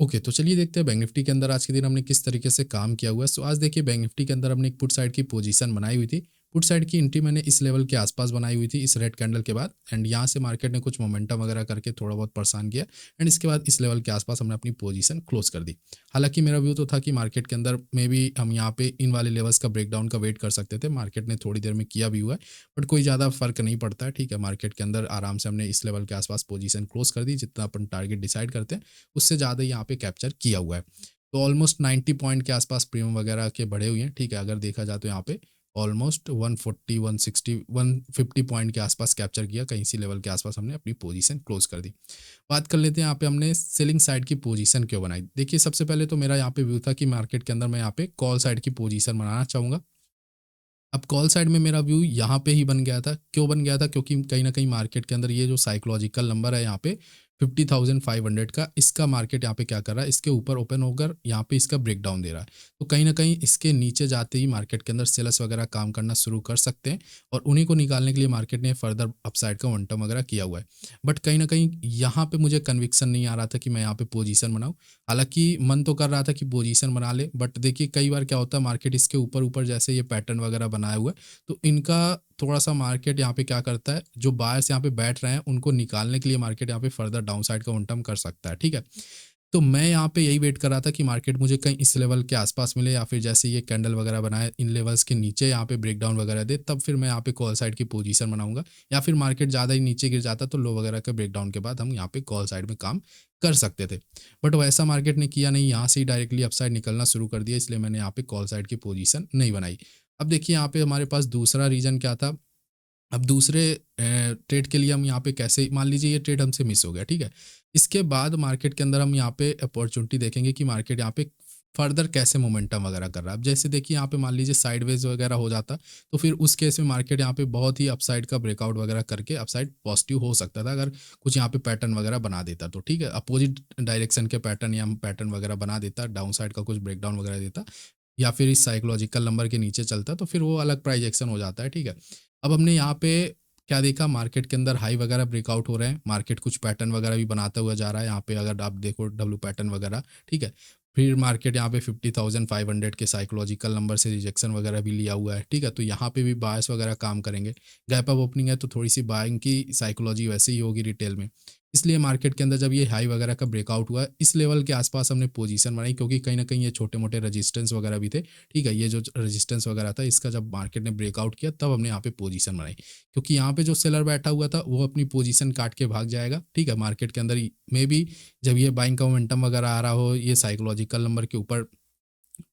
Okay, तो चलिए देखते हैं बैंक निफ्टी के अंदर आज के दिन हमने किस तरीके से काम किया हुआ है। सो आज देखिए बैंक निफ्टी के अंदर हमने एक पुट साइड की पोजीशन बनाई हुई थी। पुट साइड की एंट्री मैंने इस लेवल के आसपास बनाई हुई थी, इस रेड कैंडल के बाद, एंड यहाँ से मार्केट ने कुछ मोमेंटम वगैरह करके थोड़ा बहुत परेशान किया, एंड इसके बाद इस लेवल के आसपास हमने अपनी पोजीशन क्लोज कर दी। हालांकि मेरा व्यू तो था कि मार्केट के अंदर में भी हम यहाँ पे इन वाले लेवल्स का ब्रेकडाउन का वेट कर सकते थे। मार्केट ने थोड़ी देर में किया भी हुआ है, बट कोई ज़्यादा फर्क नहीं पड़ता है। ठीक है, मार्केट के अंदर आराम से हमने इस लेवल के आसपास पोजीशन क्लोज कर दी। जितना अपन टारगेट डिसाइड करते हैं उससे ज़्यादा यहाँ पे कैप्चर किया हुआ है। तो ऑलमोस्ट 90 पॉइंट के आसपास प्रीमियम वगैरह के बढ़े हुए हैं। ठीक है, अगर देखा जाए तो यहाँ पे ऑलमोस्ट 140, 160, 150 पॉइंट के आसपास कैप्चर किया। कहीं सी लेवल के आसपास हमने अपनी पोजीशन क्लोज कर दी। बात कर लेते हैं यहाँ पे हमने सेलिंग साइड की पोजीशन क्यों बनाई। देखिए, सबसे पहले तो मेरा यहाँ पे व्यू था कि मार्केट के अंदर मैं यहाँ पे कॉल साइड की पोजीशन बनाना चाहूँगा। अब कॉल साइड में मेरा व्यू यहाँ पे ही बन गया था। क्यों बन गया था? क्योंकि कहीं न कहीं मार्केट के अंदर ये जो साइकोलॉजिकल नंबर है यहाँ पे 50,500 का, इसका मार्केट यहाँ पे क्या कर रहा है, इसके ऊपर ओपन होकर यहाँ पे इसका ब्रेकडाउन दे रहा है। तो कहीं न कहीं इसके नीचे जाते ही मार्केट के अंदर सेलर्स वगैरह काम करना शुरू कर सकते हैं, और उन्हीं को निकालने के लिए मार्केट ने फर्दर अपसाइड का मोमेंटम वगैरह किया हुआ है। बट कहीं न कहीं यहाँ पे मुझे कन्विक्शन नहीं आ रहा था कि मैं यहाँ पे पोजीशन बनाऊँ। हालाँकि मन तो कर रहा था कि पोजीशन बना ले, बट देखिए कई बार क्या होता है, मार्केट इसके ऊपर-ऊपर जैसे ये पैटर्न वगैरह बनाया हुआ है, तो इनका थोड़ा-सा मार्केट यहाँ पे क्या करता है, जो बायर्स यहाँ पे बैठ रहे हैं, उनको निकालने के लिए मार्केट यहाँ पे फर्दर डाउनसाइड का मोमेंटम कर सकता है। ठीक है? तो मैं यहाँ पे यही वेट कर रहा था कि मार्केट मुझे कहीं इस लेवल के आसपास मिले, या फिर जैसे ये कैंडल वगैरह बनाए इन लेवल्स के नीचे यहाँ पे ब्रेकडाउन वगैरह दे, तब फिर मैं यहाँ पे कॉल साइड की पोजीशन बनाऊंगा। या फिर मार्केट ज़्यादा ही नीचे गिर जाता तो लो वगैरह के ब्रेकडाउन के बाद हम यहाँ पे कॉल साइड में काम कर सकते थे। बट वैसा मार्केट ने किया नहीं, यहाँ से ही डायरेक्टली अपसाइड निकलना शुरू कर दिया, इसलिए मैंने यहाँ पे कॉल साइड की पोजीशन नहीं बनाई। अब देखिए यहाँ पे हमारे पास दूसरा रीज़न क्या था। अब दूसरे ट्रेड के लिए हम यहाँ पे कैसे, मान लीजिए ये ट्रेड हमसे मिस हो गया, ठीक है। इसके बाद मार्केट के अंदर हम यहाँ पे अपॉर्चुनिटी देखेंगे कि मार्केट यहाँ पे फर्दर कैसे मोमेंटम वगैरह कर रहा है। अब जैसे देखिए यहाँ पे मान लीजिए साइडवेज वगैरह हो जाता, तो फिर उस केस में मार्केट यहाँ पे बहुत ही अपसाइड का ब्रेकआउट वगैरह करके अपसाइड पॉजिटिव हो सकता था, अगर कुछ यहाँ पे पैटर्न वगैरह बना देता तो। ठीक है, अपोजिट डायरेक्शन के पैटर्न या पैटर्न वगैरह बना देता, डाउन साइड का कुछ ब्रेकडाउन वगैरह देता, या फिर इस साइकोलॉजिकल नंबर के नीचे चलता, तो फिर वो अलग प्राइस एक्शन हो जाता है। ठीक है, अब हमने यहाँ पे क्या देखा, मार्केट के अंदर हाई वगैरह ब्रेकआउट हो रहे हैं, मार्केट कुछ पैटर्न वगैरह भी बनाता हुआ जा रहा है। यहाँ पे अगर आप देखो डब्ल्यू पैटर्न वगैरह, ठीक है। फिर मार्केट यहाँ पे 50,500 के साइकोलॉजिकल नंबर से रिजेक्शन वगैरह भी लिया हुआ है। ठीक है, तो यहाँ पे भी बायर्स वगैरह काम करेंगे। गैप अप ओपनिंग है तो थोड़ी सी बाइंग की साइकोलॉजी वैसे ही होगी रिटेल में। इसलिए मार्केट के अंदर जब ये हाई वगैरह का ब्रेकआउट हुआ, इस लेवल के आसपास हमने पोजीशन बनाई, क्योंकि कहीं ना कहीं ये छोटे मोटे रेजिस्टेंस वगैरह भी थे। ठीक है, ये जो रेजिस्टेंस वगैरह था, इसका जब मार्केट ने ब्रेकआउट किया तब हमने यहाँ पे पोजीशन बनाई, क्योंकि यहाँ पे जो सेलर बैठा हुआ था वो अपनी पोजीशन काट के भाग जाएगा। ठीक है, मार्केट के अंदर में भी जब ये बाइंग का मोमेंटम वगैरह आ रहा हो, ये साइकोलॉजिकल नंबर के ऊपर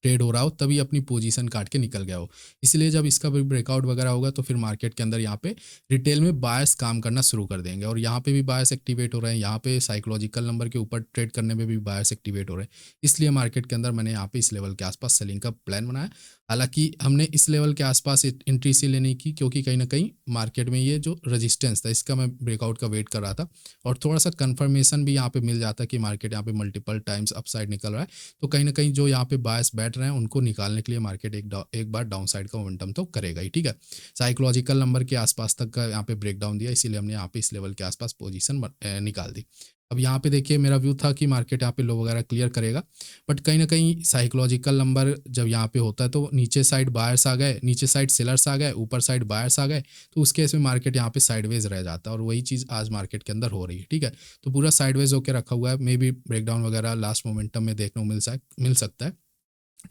ट्रेड हो रहा हो, तभी अपनी पोजीशन काट के निकल गया हो। इसलिए जब इसका भी ब्रेकआउट वगैरह होगा तो फिर मार्केट के अंदर यहाँ पे रिटेल में बायर्स काम करना शुरू कर देंगे, और यहाँ पे भी बायर्स एक्टिवेट हो रहे हैं। यहाँ पे साइकोलॉजिकल नंबर के ऊपर ट्रेड करने में भी बायर्स एक्टिवेट हो रहे हैं। इसलिए मार्केट के अंदर मैंने यहाँ पे इस लेवल के आसपास सेलिंग का प्लान बनाया। हालांकि हमने इस लेवल के आसपास एंट्री से लेने की, क्योंकि कहीं ना कहीं मार्केट में ये जो रजिस्टेंस था इसका मैं ब्रेकआउट का वेट कर रहा था, और थोड़ा सा कंफर्मेशन भी यहाँ पे मिल जाता कि मार्केट यहाँ पे मल्टीपल टाइम्स अपसाइड निकल रहा है। तो कहीं न कहीं जो यहाँ पे बायर्स बैठ रहे हैं उनको निकालने के लिए मार्केट एक बार डाउन साइड का मोमेंटम तो करेगा ही। ठीक है, साइकोलॉजिकल नंबर के आसपास तक का यहाँ पे ब्रेकडाउन दिया, इसीलिए हमने यहाँ पे इस लेवल के आसपास पोजीशन निकाल दी। अब यहाँ पे देखिए मेरा व्यू था कि मार्केट यहाँ पे लो वगैरह क्लियर करेगा, बट कहीं ना कहीं साइकोलॉजिकल नंबर जब यहाँ पे होता है तो नीचे साइड बायर्स आ गए, नीचे साइड सेलर्स आ गए, ऊपर साइड बायर्स आ गए, तो उसके केस में मार्केट यहाँ पे साइडवेज रह जाता है, और वही चीज़ आज मार्केट के अंदर हो रही है। ठीक है, तो पूरा साइडवेज होकर रखा हुआ है, मे बी ब्रेकडाउन वगैरह लास्ट मोमेंटम में देखने को मिल सकता है।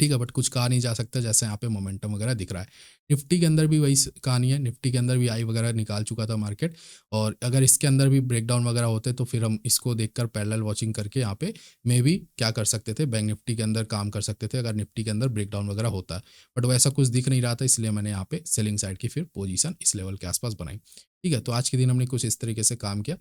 ठीक है, बट कुछ कहा नहीं जा सकता, जैसे यहाँ पे मोमेंटम वगैरह दिख रहा है। निफ्टी के अंदर भी वही कहानी है, निफ्टी के अंदर भी आई वगैरह निकाल चुका था मार्केट, और अगर इसके अंदर भी ब्रेकडाउन वगैरह होते तो फिर हम इसको देखकर पैरेलल वॉचिंग करके यहाँ पे मे बी क्या कर सकते थे, बैंक निफ्टी के अंदर काम कर सकते थे अगर निफ्टी के अंदर ब्रेकडाउन वगैरह होता। बट वैसा कुछ दिख नहीं रहा था, इसलिए मैंने यहाँ पे सेलिंग साइड की फिर पोजीशन इस लेवल के आसपास बनाई। ठीक है, तो आज के दिन हमने कुछ इस तरीके से काम किया।